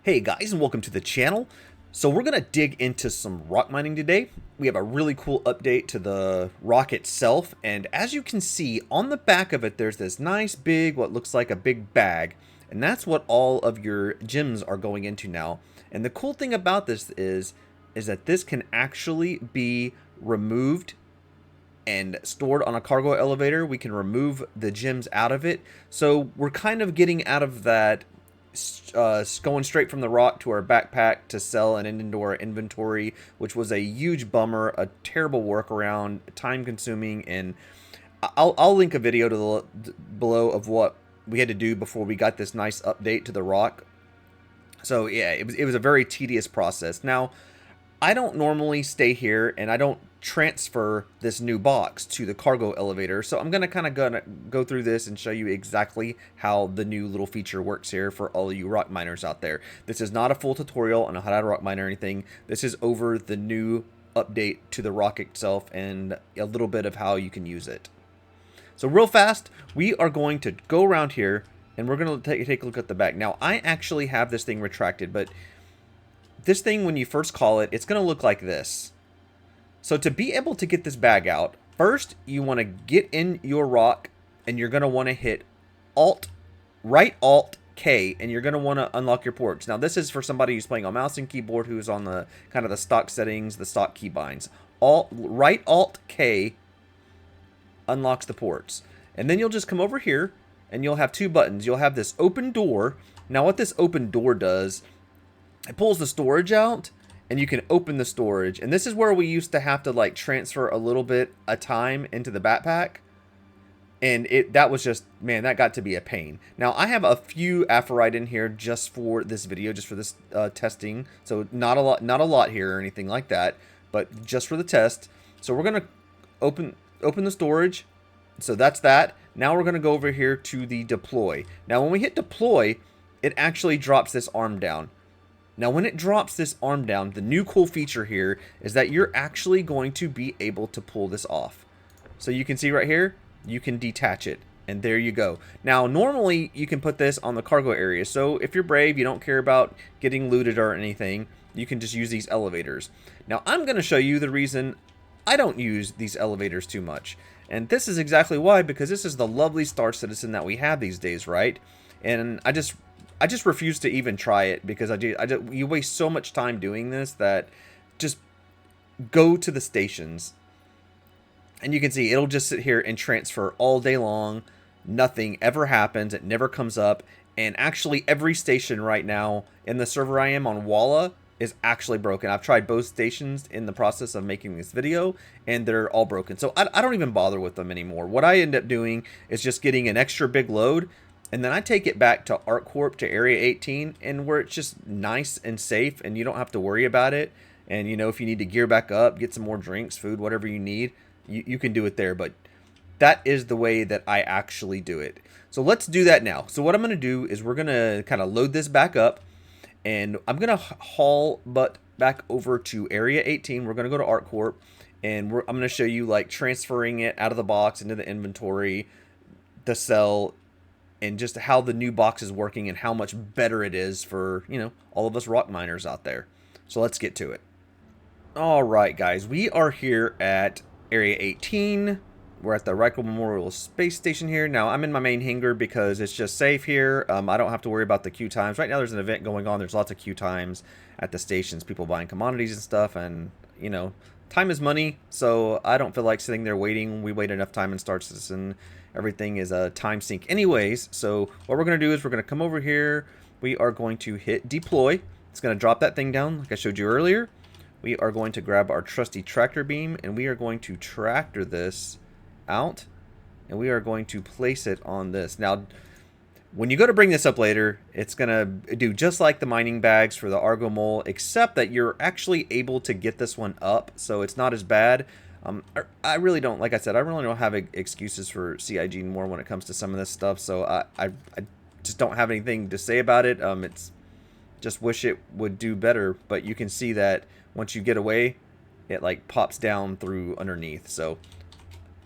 Hey guys, and welcome to the channel. So we're going to dig into some rock mining today. We have a really cool update to the rock itself, and as you can see on the back of it there's this nice big, what looks like a big bag, and that's what all of your gems are going into now. And the cool thing about this is that this can actually be removed and stored on a cargo elevator. We can remove the gems out of it, so we're kind of getting out of that going straight from the rock to our backpack to sell and into our inventory, which was a huge bummer, a terrible workaround, time consuming, and I'll link a video to the below of what we had to do before we got this nice update to the rock. So yeah, it was a very tedious process. Now, I don't normally stay here, and I don't transfer this new box to the cargo elevator, so I'm gonna go through this and show you exactly how the new little feature works here for all of you rock miners out there. This is not a full tutorial on how to rock mine or anything. This is over the new update to the rock itself and a little bit of how you can use it. So real fast, we are going to go around here and we're going to take a look at the back. Now, I actually have this thing retracted, but this thing, when you first call it, it's going to look like this. So to be able to get this bag out, first you want to get in your rock, and you're going to want to hit right Alt K, and you're going to want to unlock your ports. Now this is for somebody who's playing on mouse and keyboard, who's on the kind of the stock settings, the stock keybinds. Right Alt K unlocks the ports, and then you'll just come over here, and you'll have two buttons. You'll have this open door. Now what this open door does, it pulls the storage out, and you can open the storage. And this is where we used to have to like transfer a little bit a time into the backpack. And that was just, man, that got to be a pain. Now I have a few aphorite in here just for this video, just for this testing. So not a lot here or anything like that, but just for the test. So we're gonna open the storage. So that's that. Now we're gonna go over here to the deploy. Now when we hit deploy, it actually drops this arm down. Now, when it drops this arm down, the new cool feature here is that you're actually going to be able to pull this off. So you can see right here, you can detach it, and there you go. Now, normally you can put this on the cargo area. So if you're brave, you don't care about getting looted or anything, you can just use these elevators. Now, I'm going to show you the reason I don't use these elevators too much. And this is exactly why, because this is the lovely Star Citizen that we have these days, right? And I just refuse to even try it, because you waste so much time doing this that just go to the stations. And you can see it'll just sit here and transfer all day long. Nothing ever happens. It never comes up. And actually every station right now in the server I am on Walla is actually broken. I've tried both stations in the process of making this video, and they're all broken. So I don't even bother with them anymore. What I end up doing is just getting an extra big load, and then I take it back to ArcCorp, to Area 18, and where it's just nice and safe, and you don't have to worry about it. And, you know, if you need to gear back up, get some more drinks, food, whatever you need, you can do it there. But that is the way that I actually do it. So let's do that now. So what I'm going to do is we're going to kind of load this back up, and I'm going to haul butt back over to Area 18. We're going to go to ArcCorp, and I'm going to show you, like, transferring it out of the box into the inventory, the cell, and just how the new box is working and how much better it is for, you know, all of us rock miners out there. So let's get to it. All right, guys, we are here at Area 18. We're at the Reichel Memorial Space Station here. Now, I'm in my main hangar because it's just safe here. I don't have to worry about the queue times. Right now, there's an event going on. There's lots of queue times at the stations, people buying commodities and stuff, and, you know, time is money, so I don't feel like sitting there waiting. We wait enough time in Star Citizen. Everything is a time sink anyways. So what we're going to do is we're going to come over here. We are going to hit deploy. It's going to drop that thing down like I showed you earlier. We are going to grab our trusty tractor beam, and we are going to tractor this out, and we are going to place it on this. Now, when you go to bring this up later, it's going to do just like the mining bags for the Argo Mole, except that you're actually able to get this one up, so it's not as bad. I really don't, like I said, I really don't have excuses for CIG more when it comes to some of this stuff, so I just don't have anything to say about it. It's just wish it would do better, but you can see that once you get away, it like pops down through underneath. So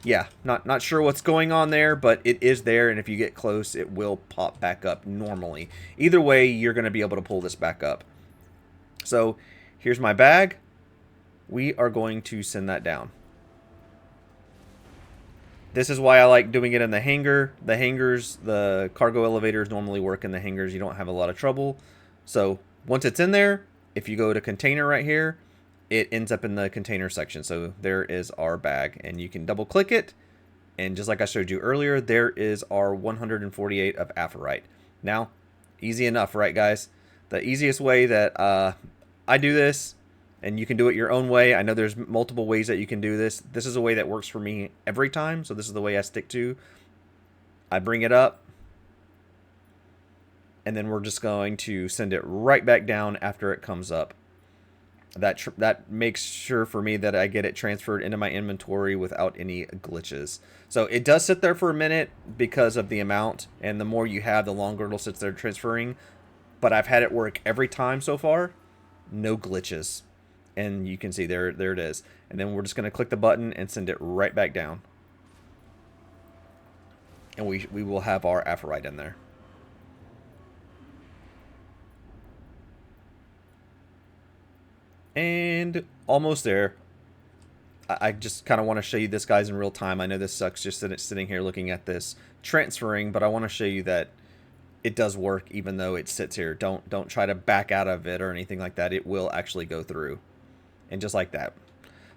Yeah, not sure what's going on there, but it is there, and if you get close, it will pop back up normally. Either way, you're going to be able to pull this back up. So here's my bag. We are going to send that down. This is why I like doing it in the hangar. The hangars, the cargo elevators normally work in the hangars. You don't have a lot of trouble. So once it's in there, if you go to container right here, it ends up in the container section. So there is our bag, and you can double click it. And just like I showed you earlier, there is our 148 of aphrite. Now, easy enough, right, guys? The easiest way that I do this, and you can do it your own way. I know there's multiple ways that you can do this. This is a way that works for me every time, so this is the way I stick to. I bring it up, and then we're just going to send it right back down after it comes up. That makes sure for me that I get it transferred into my inventory without any glitches. So it does sit there for a minute because of the amount, and the more you have, the longer it'll sit there transferring. But I've had it work every time so far. No glitches. And you can see there it is. And then we're just going to click the button and send it right back down. And we will have our aphrite in there. And almost there. I just kind of want to show you this, guys, in real time. I know this sucks just sitting here looking at this transferring, but I want to show you that it does work even though it sits here. Don't try to back out of it or anything like that. It will actually go through. And just like that.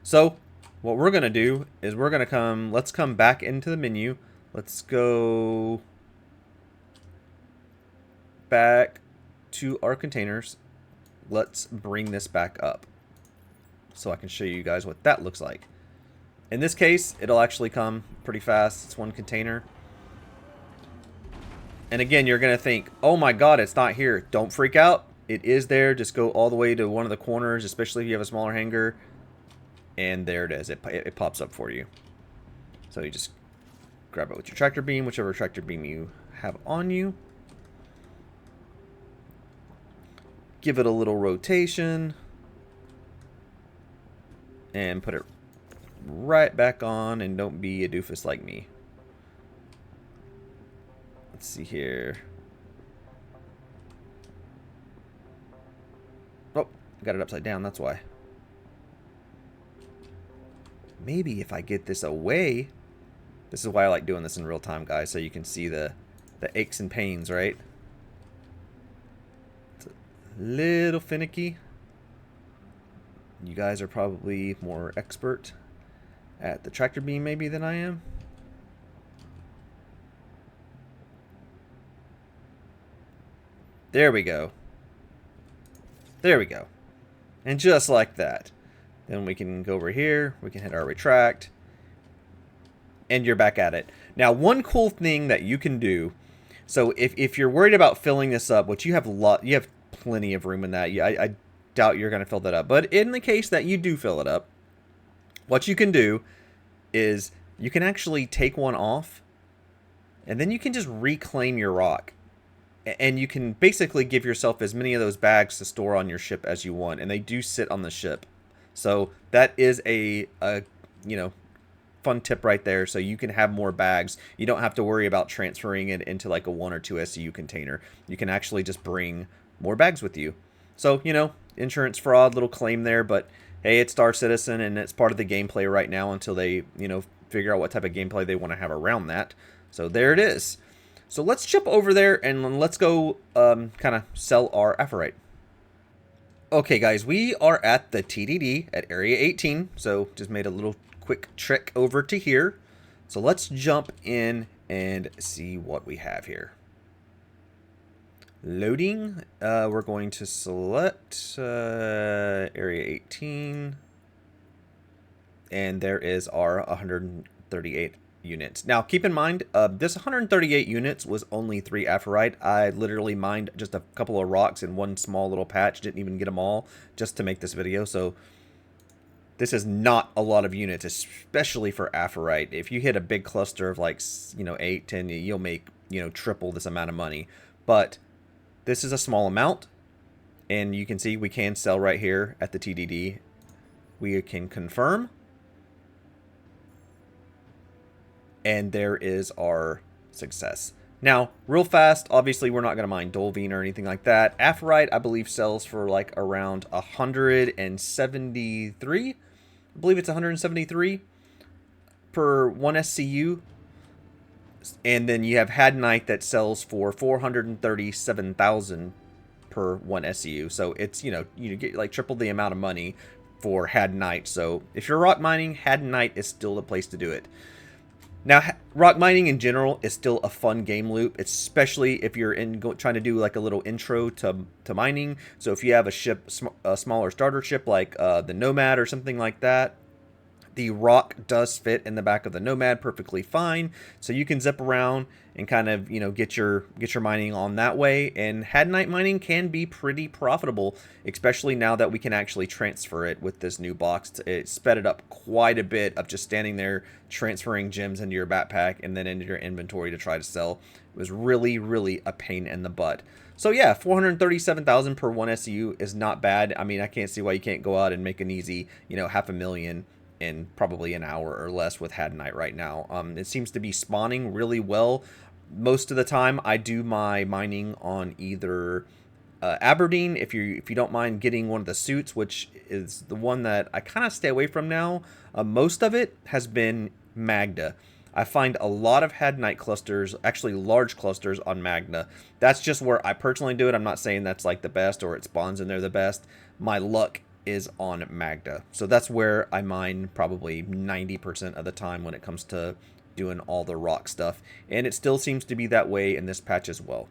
So what we're going to do is we're going to let's come back into the menu. Let's go back to our containers. Let's bring this back up so I can show you guys what that looks like. In this case, it'll actually come pretty fast. It's one container. And again, you're going to think, oh my God, it's not here. Don't freak out. It is there. Just go all the way to one of the corners, especially if you have a smaller hangar. And there it is. It pops up for you. So you just grab it with your tractor beam, whichever tractor beam you have on you. Give it a little rotation. And put it right back on, and don't be a doofus like me. Let's see here. Oh, I got it upside down, that's why. Maybe if I get this away. This is why I like doing this in real time, guys, so you can see the aches and pains, right? It's a little finicky. You guys are probably more expert at the tractor beam maybe than I am. There we go. There we go. And just like that. Then we can go over here. We can hit our retract. And you're back at it. Now, one cool thing that you can do. So if you're worried about filling this up, which you have plenty of room in that. I doubt you're going to fill that up. But in the case that you do fill it up, what you can do is you can actually take one off, and then you can just reclaim your rock. And you can basically give yourself as many of those bags to store on your ship as you want. And they do sit on the ship. So that is a fun tip right there. So you can have more bags. You don't have to worry about transferring it into like a 1 or 2 SCU container. You can actually just bring more bags with you. So, insurance fraud, little claim there, but hey, it's Star Citizen and it's part of the gameplay right now until they, figure out what type of gameplay they want to have around that. So there it is. So let's jump over there and let's go kind of sell our aphrite. Okay, guys, we are at the TDD at Area 18. So just made a little quick trek over to here. So let's jump in and see what we have here. Loading. We're going to select Area 18. And there is our 138 units. Now, keep in mind, this 138 units was only 3 aphrite. I literally mined just a couple of rocks in one small little patch. Didn't even get them all just to make this video. So this is not a lot of units, especially for aphrite. If you hit a big cluster of like, 8, 10, you'll make, triple this amount of money. But this is a small amount. And you can see we can sell right here at the TDD. We can confirm. And there is our success. Now, real fast, obviously we're not going to mine Dolvine or anything like that. Aphorite, I believe, sells for like around 173. I believe it's 173 per 1 SCU. And then you have Hadanite that sells for 437,000 per 1 SCU. So it's, you get like triple the amount of money for Hadanite. So if you're rock mining, Hadanite is still the place to do it. Now, rock mining in general is still a fun game loop, especially if you're trying to do like a little intro to mining. So if you have a ship, a smaller starter ship like the Nomad or something like that, the ROC does fit in the back of the Nomad perfectly fine. So you can zip around and kind of, get your mining on that way. And Hadanite mining can be pretty profitable, especially now that we can actually transfer it with this new box. It sped it up quite a bit of just standing there transferring gems into your backpack and then into your inventory to try to sell. It was really, really a pain in the butt. So yeah, 437,000 per 1 SCU is not bad. I mean, I can't see why you can't go out and make an easy, $500,000 in probably an hour or less with Hadanite right now. It seems to be spawning really well. Most of the time, I do my mining on either Aberdeen, if you don't mind getting one of the suits, which is the one that I kind of stay away from now. Most of it has been Magda. I find a lot of Hadanite clusters, actually large clusters on Magna. That's just where I personally do it. I'm not saying that's like the best or it spawns in there the best. My luck is on Magda. So that's where I mine probably 90% of the time when it comes to doing all the rock stuff. And it still seems to be that way in this patch as well.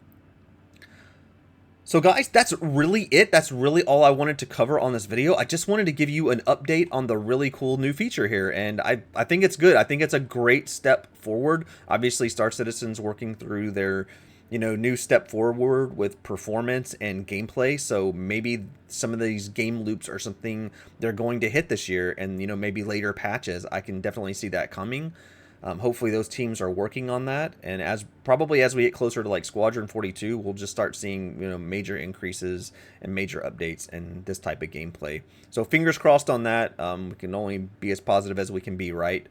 So guys, that's really it. That's really all I wanted to cover on this video. I just wanted to give you an update on the really cool new feature here. And I think it's good. I think it's a great step forward. Obviously, Star Citizen's working through their new step forward with performance and gameplay. So maybe some of these game loops are something they're going to hit this year, and maybe later patches. I can definitely see that coming. Hopefully those teams are working on that, and as we get closer to like Squadron 42, we'll just start seeing major increases and major updates in this type of gameplay. So fingers crossed on that. We can only be as positive as we can be, right?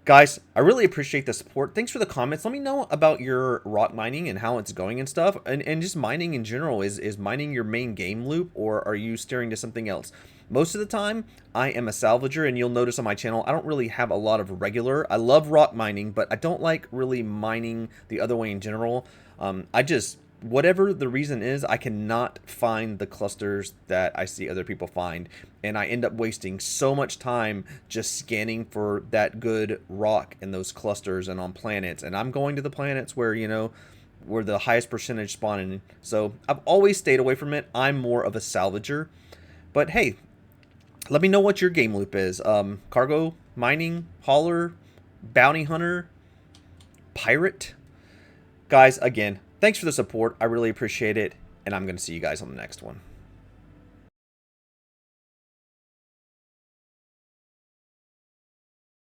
Guys, I really appreciate the support. Thanks for the comments. Let me know about your rock mining and how it's going and stuff. And just mining in general. Is mining your main game loop, or are you steering to something else? Most of the time, I am a salvager, and you'll notice on my channel, I don't really have a lot of regular. I love rock mining, but I don't like really mining the other way in general. Whatever the reason is, I cannot find the clusters that I see other people find. And I end up wasting so much time just scanning for that good rock in those clusters and on planets. And I'm going to the planets where, where the highest percentage spawning. So I've always stayed away from it. I'm more of a salvager. But hey, let me know what your game loop is. Cargo, mining, hauler, bounty hunter, pirate. Guys, again, thanks for the support. I really appreciate it, and I'm going to see you guys on the next one.